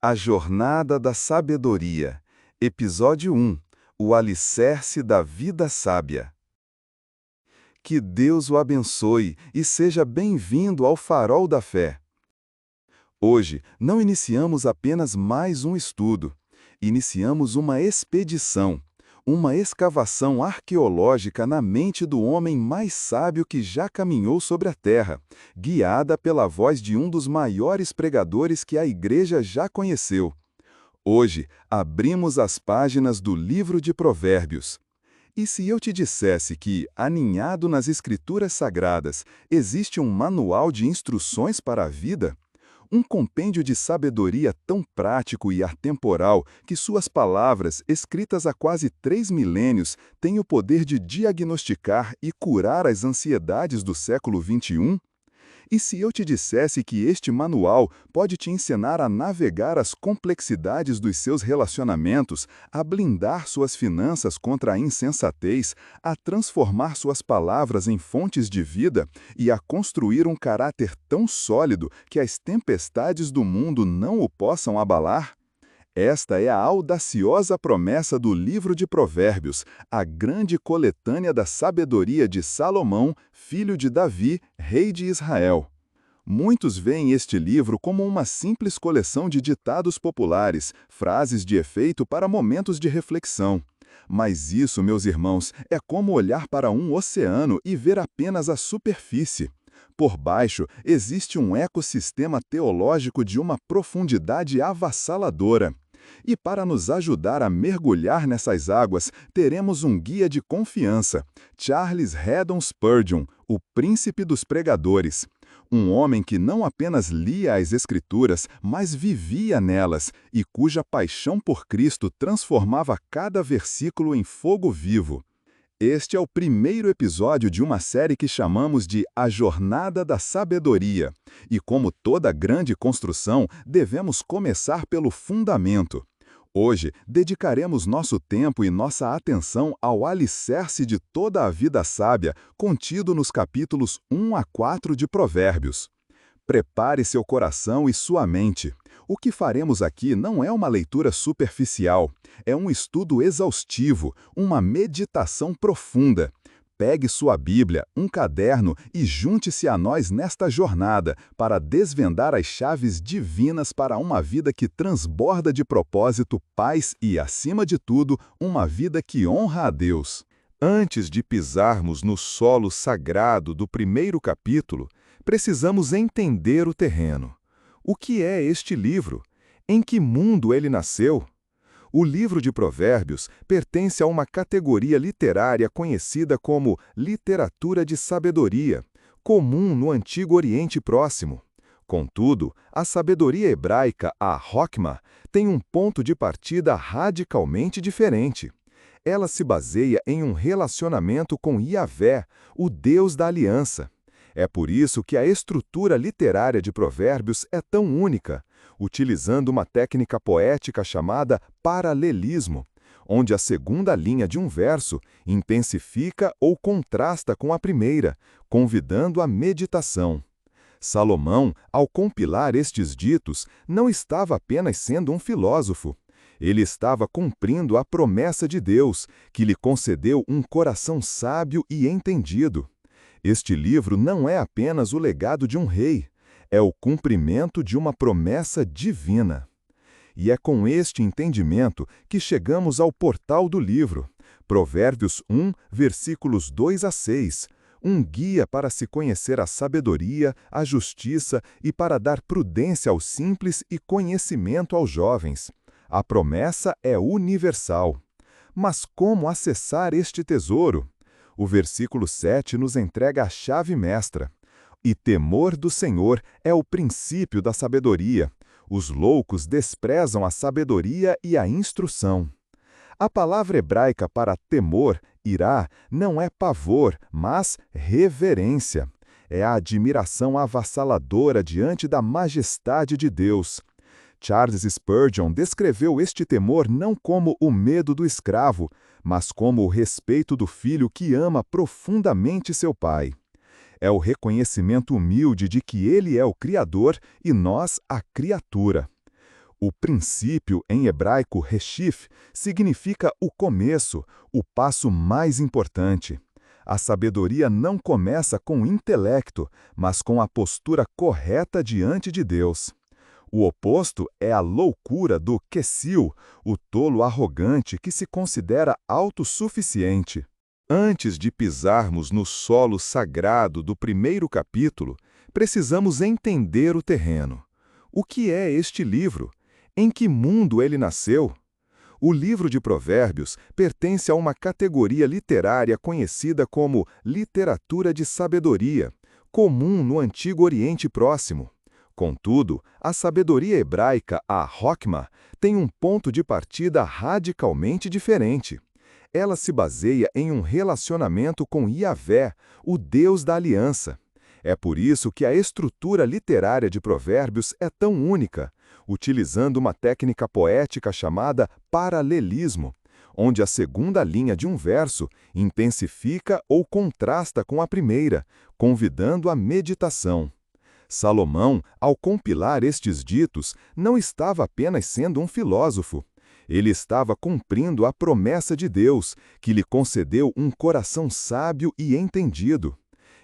A Jornada da Sabedoria, Episódio 1, O Alicerce da Vida Sábia. Que Deus o abençoe e seja bem-vindo ao Farol da Fé. Hoje, não iniciamos apenas mais um estudo. Iniciamos uma expedição, uma escavação arqueológica na mente do homem mais sábio que já caminhou sobre a Terra, guiada pela voz de um dos maiores pregadores que a Igreja já conheceu. Hoje, abrimos as páginas do livro de Provérbios. E se eu te dissesse que, aninhado nas Escrituras Sagradas, existe um manual de instruções para a vida? Um compêndio de sabedoria tão prático e atemporal que suas palavras, escritas há quase 3 milênios, têm o poder de diagnosticar e curar as ansiedades do século XXI? E se eu te dissesse que este manual pode te ensinar a navegar as complexidades dos seus relacionamentos, a blindar suas finanças contra a insensatez, a transformar suas palavras em fontes de vida e a construir um caráter tão sólido que as tempestades do mundo não o possam abalar? Esta é a audaciosa promessa do livro de Provérbios, a grande coletânea da sabedoria de Salomão, filho de Davi, rei de Israel. Muitos veem este livro como uma simples coleção de ditados populares, frases de efeito para momentos de reflexão. Mas isso, meus irmãos, é como olhar para um oceano e ver apenas a superfície. Por baixo, existe um ecossistema teológico de uma profundidade avassaladora. E para nos ajudar a mergulhar nessas águas, teremos um guia de confiança, Charles Haddon Spurgeon, o príncipe dos pregadores. Um homem que não apenas lia as Escrituras, mas vivia nelas, e cuja paixão por Cristo transformava cada versículo em fogo vivo. Este é o primeiro episódio de uma série que chamamos de A Jornada da Sabedoria. E como toda grande construção, devemos começar pelo fundamento. Hoje, dedicaremos nosso tempo e nossa atenção ao alicerce de toda a vida sábia, contido nos capítulos 1 a 4 de Provérbios. Prepare seu coração e sua mente. O que faremos aqui não é uma leitura superficial, é um estudo exaustivo, uma meditação profunda. Pegue sua Bíblia, um caderno e junte-se a nós nesta jornada para desvendar as chaves divinas para uma vida que transborda de propósito, paz e, acima de tudo, uma vida que honra a Deus. Antes de pisarmos no solo sagrado do primeiro capítulo, precisamos entender o terreno. O que é este livro? Em que mundo ele nasceu? O livro de Provérbios pertence a uma categoria literária conhecida como literatura de sabedoria, comum no Antigo Oriente Próximo. Contudo, a sabedoria hebraica, a Hokmah, tem um ponto de partida radicalmente diferente. Ela se baseia em um relacionamento com Yahvé, o Deus da aliança. É por isso que a estrutura literária de Provérbios é tão única, utilizando uma técnica poética chamada paralelismo, onde a segunda linha de um verso intensifica ou contrasta com a primeira, convidando à meditação. Salomão, ao compilar estes ditos, não estava apenas sendo um filósofo. Ele estava cumprindo a promessa de Deus, que lhe concedeu um coração sábio e entendido. Este livro não é apenas o legado de um rei, é o cumprimento de uma promessa divina. E é com este entendimento que chegamos ao portal do livro, Provérbios 1, versículos 2 a 6, um guia para se conhecer a sabedoria, a justiça e para dar prudência aos simples e conhecimento aos jovens. A promessa é universal. Mas como acessar este tesouro? O versículo 7 nos entrega a chave mestra. E temor do Senhor é o princípio da sabedoria. Os loucos desprezam a sabedoria e a instrução. A palavra hebraica para temor, irá, não é pavor, mas reverência. É a admiração avassaladora diante da majestade de Deus. Charles Spurgeon descreveu este temor não como o medo do escravo, mas como o respeito do filho que ama profundamente seu pai. É o reconhecimento humilde de que ele é o Criador e nós a criatura. O princípio, em hebraico reshif, significa o começo, o passo mais importante. A sabedoria não começa com o intelecto, mas com a postura correta diante de Deus. O oposto é a loucura do Kessil, o tolo arrogante que se considera autossuficiente. Antes de pisarmos no solo sagrado do primeiro capítulo, precisamos entender o terreno. O que é este livro? Em que mundo ele nasceu? O livro de Provérbios pertence a uma categoria literária conhecida como literatura de sabedoria, comum no Antigo Oriente Próximo. Contudo, a sabedoria hebraica, a Hokmah, tem um ponto de partida radicalmente diferente. Ela se baseia em um relacionamento com Yahvé, o Deus da aliança. É por isso que a estrutura literária de Provérbios é tão única, utilizando uma técnica poética chamada paralelismo, onde a segunda linha de um verso intensifica ou contrasta com a primeira, convidando a meditação. Salomão, ao compilar estes ditos, não estava apenas sendo um filósofo. Ele estava cumprindo a promessa de Deus, que lhe concedeu um coração sábio e entendido.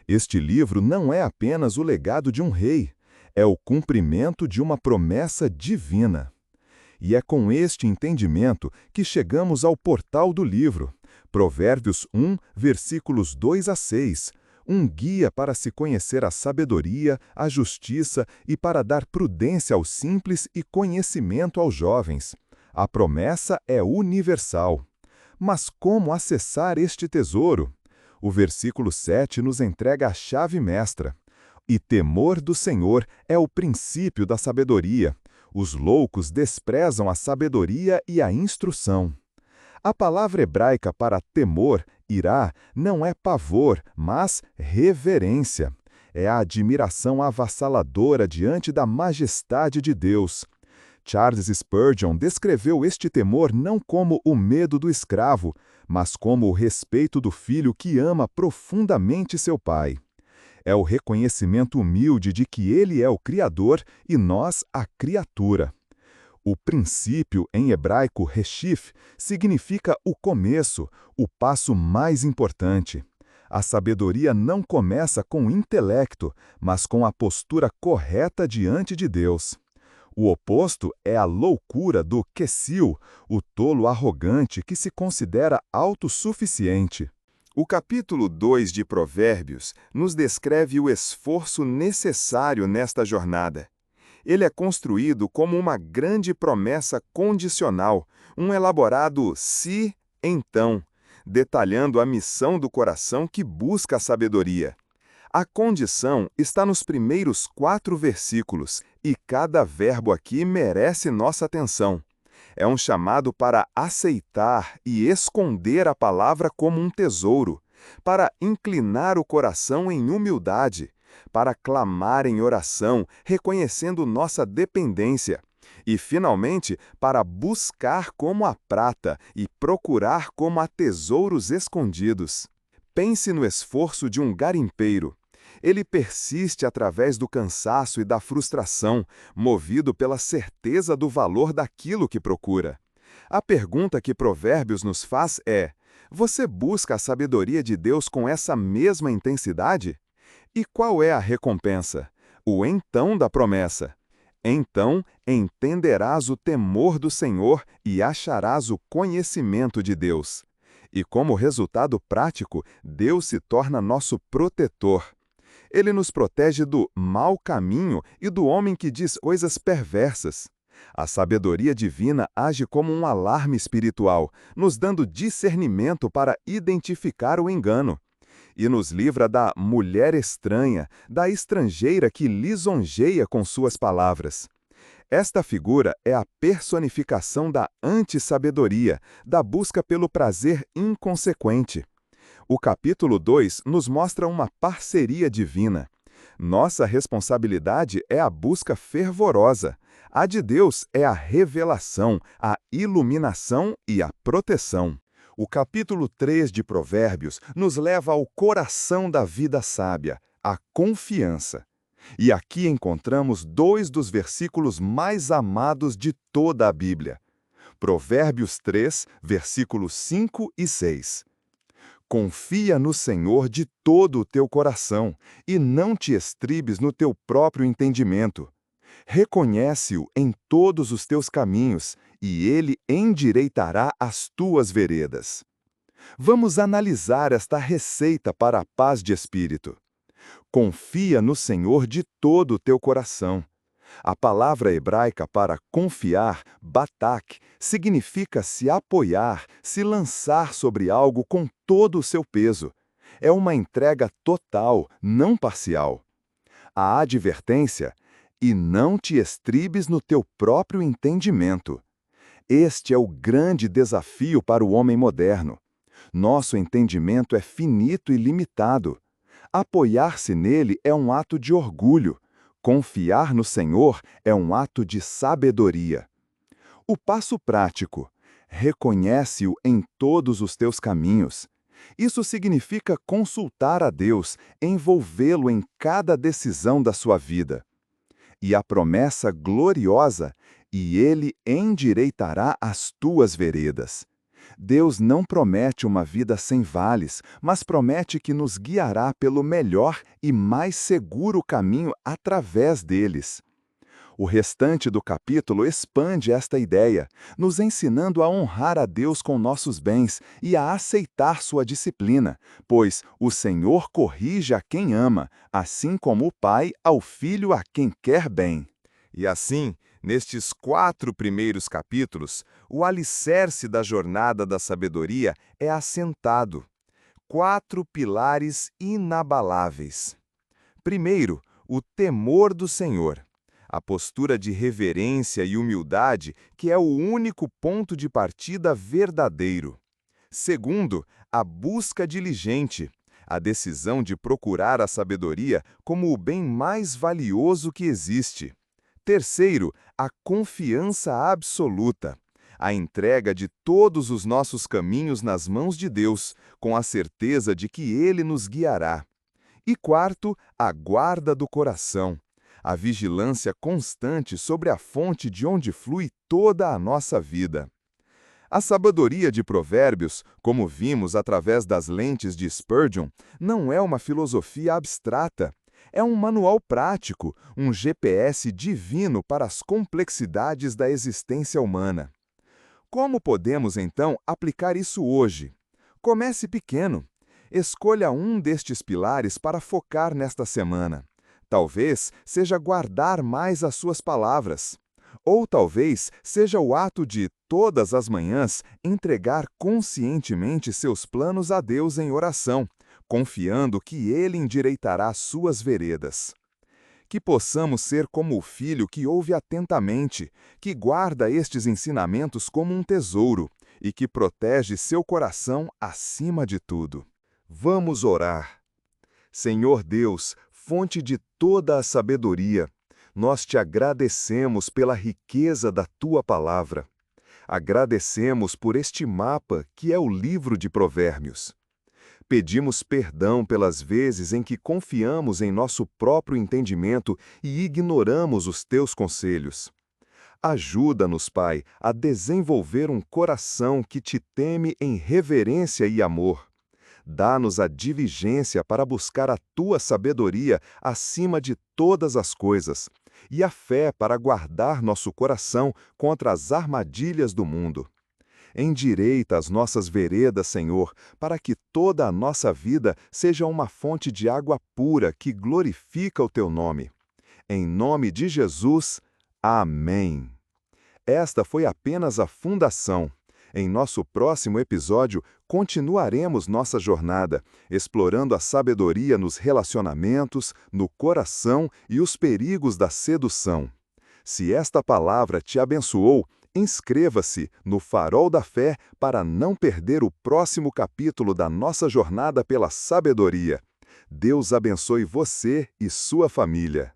Este livro não é apenas o legado de um rei, é o cumprimento de uma promessa divina. E é com este entendimento que chegamos ao portal do livro, Provérbios 1, versículos 2 a 6, um guia para se conhecer a sabedoria, a justiça e para dar prudência aos simples e conhecimento aos jovens. A promessa é universal. Mas como acessar este tesouro? O versículo 7 nos entrega a chave mestra. E temor do Senhor é o princípio da sabedoria. Os loucos desprezam a sabedoria e a instrução. A palavra hebraica para temor, irá, não é pavor, mas reverência. É a admiração avassaladora diante da majestade de Deus. Charles Spurgeon descreveu este temor não como o medo do escravo, mas como o respeito do filho que ama profundamente seu pai. É o reconhecimento humilde de que ele é o Criador e nós a criatura. O princípio, em hebraico reshif, significa o começo, o passo mais importante. A sabedoria não começa com o intelecto, mas com a postura correta diante de Deus. O oposto é a loucura do Kessil, o tolo arrogante que se considera autossuficiente. O capítulo 2 de Provérbios nos descreve o esforço necessário nesta jornada. Ele é construído como uma grande promessa condicional, um elaborado se, então, detalhando a missão do coração que busca a sabedoria. A condição está nos primeiros 4 versículos, e cada verbo aqui merece nossa atenção. É um chamado para aceitar e esconder a palavra como um tesouro, para inclinar o coração em humildade, para clamar em oração, reconhecendo nossa dependência, e, finalmente, para buscar como a prata e procurar como a tesouros escondidos. Pense no esforço de um garimpeiro. Ele persiste através do cansaço e da frustração, movido pela certeza do valor daquilo que procura. A pergunta que Provérbios nos faz é: você busca a sabedoria de Deus com essa mesma intensidade? E qual é a recompensa? O então da promessa. Então entenderás o temor do Senhor e acharás o conhecimento de Deus. E como resultado prático, Deus se torna nosso protetor. Ele nos protege do mau caminho e do homem que diz coisas perversas. A sabedoria divina age como um alarme espiritual, nos dando discernimento para identificar o engano. E nos livra da mulher estranha, da estrangeira que lisonjeia com suas palavras. Esta figura é a personificação da antissabedoria, da busca pelo prazer inconsequente. O capítulo 2 nos mostra uma parceria divina. Nossa responsabilidade é a busca fervorosa. A de Deus é a revelação, a iluminação e a proteção. O capítulo 3 de Provérbios nos leva ao coração da vida sábia, a confiança. E aqui encontramos dois dos versículos mais amados de toda a Bíblia. Provérbios 3, versículos 5 e 6. Confia no Senhor de todo o teu coração e não te estribes no teu próprio entendimento. Reconhece-o em todos os teus caminhos e ele endireitará as tuas veredas. Vamos analisar esta receita para a paz de espírito. Confia no Senhor de todo o teu coração. A palavra hebraica para confiar, batak, significa se apoiar, se lançar sobre algo com todo o seu peso. É uma entrega total, não parcial. A advertência: e não te estribes no teu próprio entendimento. Este é o grande desafio para o homem moderno. Nosso entendimento é finito e limitado. Apoiar-se nele é um ato de orgulho. Confiar no Senhor é um ato de sabedoria. O passo prático: reconhece-o em todos os teus caminhos. Isso significa consultar a Deus, envolvê-lo em cada decisão da sua vida. E a promessa gloriosa: e ele endireitará as tuas veredas. Deus não promete uma vida sem vales, mas promete que nos guiará pelo melhor e mais seguro caminho através deles. O restante do capítulo expande esta ideia, nos ensinando a honrar a Deus com nossos bens e a aceitar sua disciplina, pois o Senhor corrige a quem ama, assim como o Pai ao filho a quem quer bem. E assim, nestes 4 primeiros capítulos, o alicerce da jornada da sabedoria é assentado. 4 pilares inabaláveis. Primeiro, o temor do Senhor. A postura de reverência e humildade, que é o único ponto de partida verdadeiro. Segundo, a busca diligente. A decisão de procurar a sabedoria como o bem mais valioso que existe. Terceiro, a confiança absoluta. A entrega de todos os nossos caminhos nas mãos de Deus, com a certeza de que Ele nos guiará. E quarto, a guarda do coração. A vigilância constante sobre a fonte de onde flui toda a nossa vida. A sabedoria de Provérbios, como vimos através das lentes de Spurgeon, não é uma filosofia abstrata. É um manual prático, um GPS divino para as complexidades da existência humana. Como podemos, então, aplicar isso hoje? Comece pequeno. Escolha um destes pilares para focar nesta semana. Talvez seja guardar mais as suas palavras. Ou talvez seja o ato de, todas as manhãs, entregar conscientemente seus planos a Deus em oração, confiando que Ele endireitará suas veredas. Que possamos ser como o filho que ouve atentamente, que guarda estes ensinamentos como um tesouro e que protege seu coração acima de tudo. Vamos orar. Senhor Deus, fonte de toda a sabedoria, nós te agradecemos pela riqueza da tua palavra. Agradecemos por este mapa que é o livro de Provérbios. Pedimos perdão pelas vezes em que confiamos em nosso próprio entendimento e ignoramos os teus conselhos. Ajuda-nos, Pai, a desenvolver um coração que te teme em reverência e amor. Dá-nos a diligência para buscar a tua sabedoria acima de todas as coisas, e a fé para guardar nosso coração contra as armadilhas do mundo. Endireita as nossas veredas, Senhor, para que toda a nossa vida seja uma fonte de água pura que glorifica o teu nome. Em nome de Jesus, amém. Esta foi apenas a fundação. Em nosso próximo episódio, continuaremos nossa jornada, explorando a sabedoria nos relacionamentos, no coração e os perigos da sedução. Se esta palavra te abençoou, inscreva-se no Farol da Fé para não perder o próximo capítulo da nossa jornada pela sabedoria. Deus abençoe você e sua família.